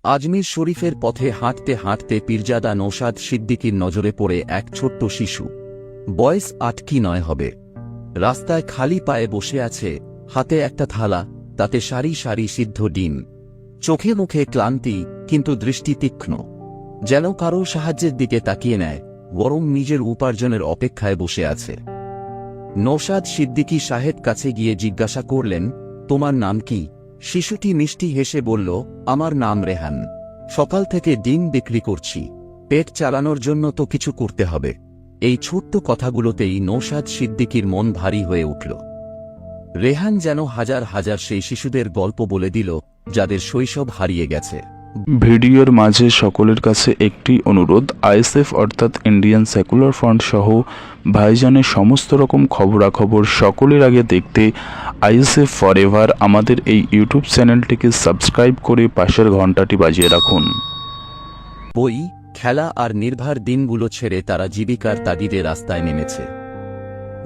আজমির শরীফের পথে হাঁটতে হাঁটতে পীরজাদা নৌশাদ সিদ্দিকীর নজরে পড়ে এক ছোট্ট শিশু, বয়স ৮ কি ৯ হবে। রাস্তায় খালি পায়ে বসে আছে, হাতে একটা থালা, তাতে সারি সারি সিদ্ধ ডিম। চোখে মুখে ক্লান্তি, কিন্তু দৃষ্টি তীক্ষ্ণ, যেন কারো সাহায্যের দিকে তাকিয়ে নেয়, বরং নিজের উপার্জনের অপেক্ষায় বসে আছে। নৌশাদ সিদ্দিকী সাহেব কাছে গিয়ে জিজ্ঞাসা করলেন, তোমার নাম কি? শিশুটি মিষ্টি হেসে বলল, আমার নাম রেহান। সকাল থেকে ডিম বিক্রি করছি, পেট চালানোর জন্য তো কিছু করতে হবে। এই ছোট্ট কথাগুলোতেই নৌশাদ সিদ্দিকীর মন ভারী হয়ে উঠল। রেহান যেন হাজার হাজার সেই শিশুদের গল্প বলে দিল, যাদের শৈশব হারিয়ে গেছে। ভিডিওর মাঝে সকলের কাছে একটি অনুরোধ, আইএসএফ অর্থাৎ ইন্ডিয়ান সেকুলার ফ্রন্ট সহ ভাইজানের সমস্ত রকম খবরাখবর সকলের আগে দেখতে আইএসএফ ফরএভার আমাদের এই ইউটিউব চ্যানেলটিকে সাবস্ক্রাইব করে পাশের ঘন্টাটি বাজিয়ে রাখুন। বই, খেলা আর নির্ভার দিনগুলো ছেড়ে তারা জীবিকার তাগিদে রাস্তায় নেমেছে।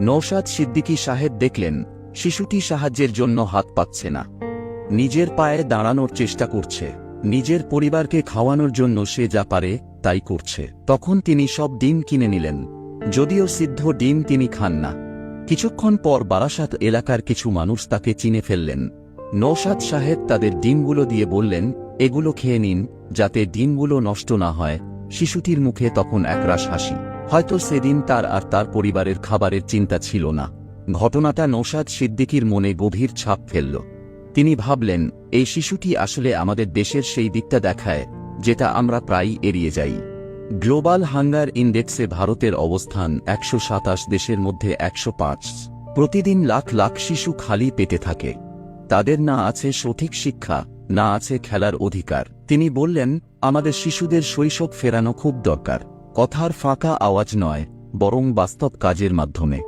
নৌশাদ সিদ্দিকী সাহেব দেখলেন, শিশুটি সাহায্যের জন্য হাত পাচ্ছে না, নিজের পায়ে দাঁড়ানোর চেষ্টা করছে, নিজের পরিবারকে খাওয়ানোর জন্য সে যা পারে তাই করছে। তখন তিনি সব ডিম কিনে নিলেন, যদিও সিদ্ধ ডিম তিনি খান না। কিছুক্ষণ পর বারাসাত এলাকার কিছু মানুষ তাকে চিনে ফেললেন। নৌশাদ সাহেব তাদের ডিমগুলো দিয়ে বললেন, এগুলো খেয়ে নিন, যাতে ডিমগুলো নষ্ট না হয়। শিশুটির মুখে তখন একরাশ হাসি। হয়তো সেদিন তার আর তার পরিবারের খাবারের চিন্তা ছিল না। ঘটনাটা নৌশাদ সিদ্দিকীর মনে গভীর ছাপ ফেলল। তিনি ভাবলেন, এই শিশুটি আসলে আমাদের দেশের সেই দিকটা দেখায় যেটা আমরা প্রায়ই এড়িয়ে যাই। গ্লোবাল হাঙ্গার ইন্ডেক্সে ভারতের অবস্থান ১২৭ দেশের মধ্যে ১০৫। প্রতিদিন লাখ লাখ শিশু খালি পেটে থাকে। তাদের না আছে সঠিক শিক্ষা, না আছে খেলার অধিকার। তিনি বললেন, আমাদের শিশুদের শৈশব ফেরানো খুব দরকার, কথার ফাঁকা আওয়াজ নয়, বরং বাস্তব কাজের মাধ্যমে।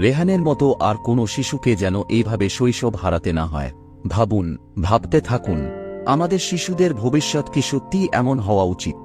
রেহানের মতো আর কোনো শিশুকে যেন এইভাবে শৈশব হারাতে না হয়। ভাবুন, ভাবতে থাকুন, আমাদের শিশুদের ভবিষ্যৎ কি সত্যিই এমন হওয়া উচিত?